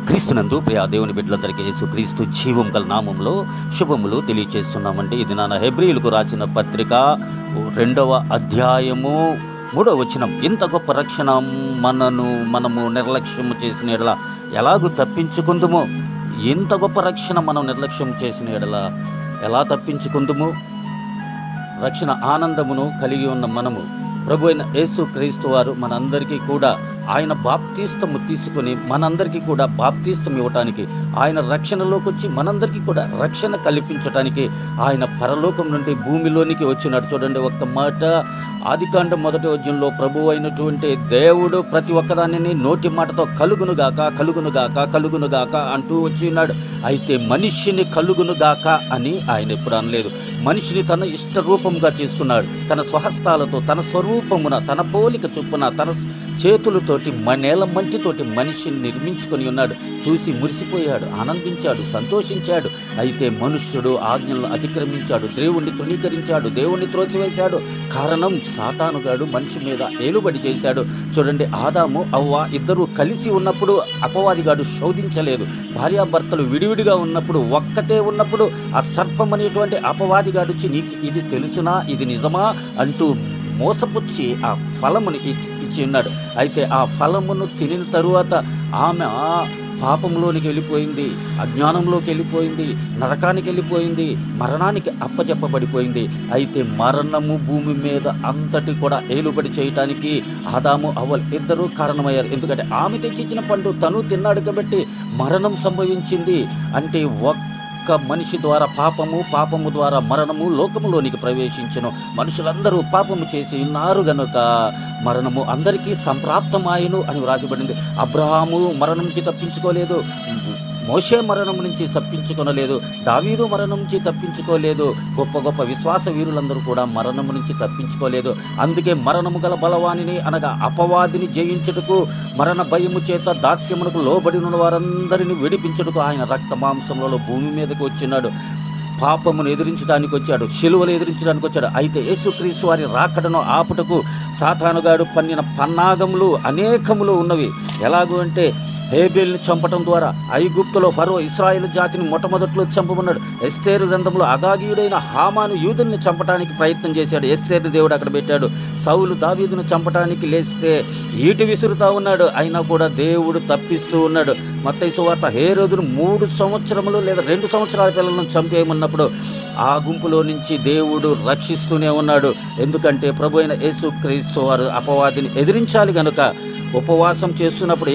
క్రీస్తునందు ప్రియ దేవుని బిడ్డలందరికీ యేసుక్రీస్తు జీవం గల నామంలో శుభములు తెలియచేస్తున్నామండి. ఇది నా హెబ్రీయులకు రాసిన పత్రిక 2వ అధ్యాయము 3వ వచనం. ఇంత గొప్ప రక్షణ మనము నిర్లక్ష్యము చేసిన ఎడల ఎలాగూ తప్పించుకుందుమో, ఇంత గొప్ప రక్షణ మనం నిర్లక్ష్యం చేసిన ఎడల ఎలా తప్పించుకుందుము? రక్షణ ఆనందమును కలిగి ఉన్న మనము ప్రభు అయిన యేసుక్రీస్తు వారు మనందరికీ కూడా ఆయన బాప్తీస్తము తీసుకొని మనందరికీ కూడా బాప్తీస్తం ఇవ్వటానికి, ఆయన రక్షణలోకి వచ్చి మనందరికీ కూడా రక్షణ కల్పించటానికి ఆయన పరలోకం నుండి భూమిలోనికి వచ్చినాడు. చూడండి, ఒక్క మాట, ఆదికాండం 1వ అధ్యాయంలో ప్రభు అయినటువంటి దేవుడు ప్రతి ఒక్కదానిని నోటి మాటతో కలుగునుగాక కలుగునుగాక కలుగునుగాక అంటూ వచ్చి ఉన్నాడు. అయితే మనిషిని కలుగునుగాక అని ఆయన ఎప్పుడు అనలేదు. మనిషిని తన ఇష్ట రూపంగా తీసుకున్నాడు. తన స్వహస్తాలతో, తన స్వరూపమున, తన పోలిక చొప్పున, తన చేతులతోటి నేల మంటితోటి మనిషిని నిర్మించుకొని ఉన్నాడు. చూసి మురిసిపోయాడు, ఆనందించాడు, సంతోషించాడు. అయితే మనుష్యుడు ఆజ్ఞలను అతిక్రమించాడు, దేవుణ్ణి తృణీకరించాడు, దేవుణ్ణి త్రోసివేశాడు. కారణం, సాతానుగాడు మనిషి మీద ఏలుబడి చేశాడు. చూడండి, ఆదాము అవ్వ ఇద్దరు కలిసి ఉన్నప్పుడు అపవాదిగాడు శోధించలేదు. భార్యాభర్తలు విడివిడిగా ఉన్నప్పుడు, ఒక్కటే ఉన్నప్పుడు ఆ సర్పం అనేటువంటి అపవాదిగాడు వచ్చి నీకు ఇది తెలుసునా, ఇది నిజమా అంటూ మోసపుచ్చి ఆ ఫలముని ఇచ్చి ఉన్నాడు. అయితే ఆ ఫలమును తినిన తరువాత ఆమె పాపంలోనికి వెళ్ళిపోయింది, అజ్ఞానంలోకి వెళ్ళిపోయింది, నరకానికి వెళ్ళిపోయింది, మరణానికి అప్పచెప్పబడిపోయింది. అయితే మరణము భూమి మీద అంతటి కూడా ఏలుబడి చేయటానికి ఆదాము అవ్వలు ఇద్దరూ కారణమయ్యారు. ఎందుకంటే ఆమె తెచ్చిచ్చిన పండు తను తిన్నాడు కాబట్టి మరణం సంభవించింది. అంటే మనిషి ద్వారా పాపము ద్వారా మరణము లోకములోనికి ప్రవేశించెను. మనుషులందరూ పాపము చేసి ఉన్నారు గనుక మరణము అందరికీ సంప్రాప్తమాయను అని వ్రాసిబడింది. అబ్రహాము మరణం నుంచి తప్పించుకోలేదు, మోషే మరణం నుంచి తప్పించుకొనలేదు, దావీదు మరణం నుంచి తప్పించుకోలేదు, గొప్ప గొప్ప విశ్వాస వీరులందరూ కూడా మరణము నుంచి తప్పించుకోలేదు. అందుకే మరణము గల బలవానిని అనగా అపవాదిని జయించుటకు, మరణ భయము చేత దాస్యమునకు లోబడిన వారందరినీ విడిపించుటకు ఆయన రక్త మాంసములలో భూమి మీదకి వచ్చినాడు. పాపమును ఎదిరించడానికి వచ్చాడు, శిలువలు ఎదిరించడానికి వచ్చాడు. అయితే యేసుక్రీస్తు వారి రాకడను ఆపుటకు సాతానుగాడు పన్నిన పన్నాగములు అనేకములు ఉన్నవి. ఎలాగూ అంటే హేబేల్ని చంపటం ద్వారా ఐగుప్తులో ఫరో ఇశ్రాయేలు జాతిని మొట్టమొదట్లో చంపమన్నాడు. ఎస్తేరు గ్రంథంలో అగాగీయుడైన హామాను యూదుల్ని చంపడానికి ప్రయత్నం చేశాడు. ఎస్తేరుని దేవుడు అక్కడ పెట్టాడు. సౌలు దావీదును చంపడానికి లేస్తే ఈటి విసురుతా ఉన్నాడు. అయినా కూడా దేవుడు తప్పిస్తూ ఉన్నాడు. మత్తయి సువార్త హేరోదును 3 సంవత్సరములు లేదా 2 సంవత్సరాల పిల్లలను చంపేయమన్నప్పుడు ఆ గుంపులో నుంచి దేవుడు రక్షిస్తూనే ఉన్నాడు. ఎందుకంటే ప్రభు అయిన యేసుక్రీస్తు వారు అపవాదిని ఎదిరించాలి గనుక ఉపవాసం చేస్తున్నప్పుడు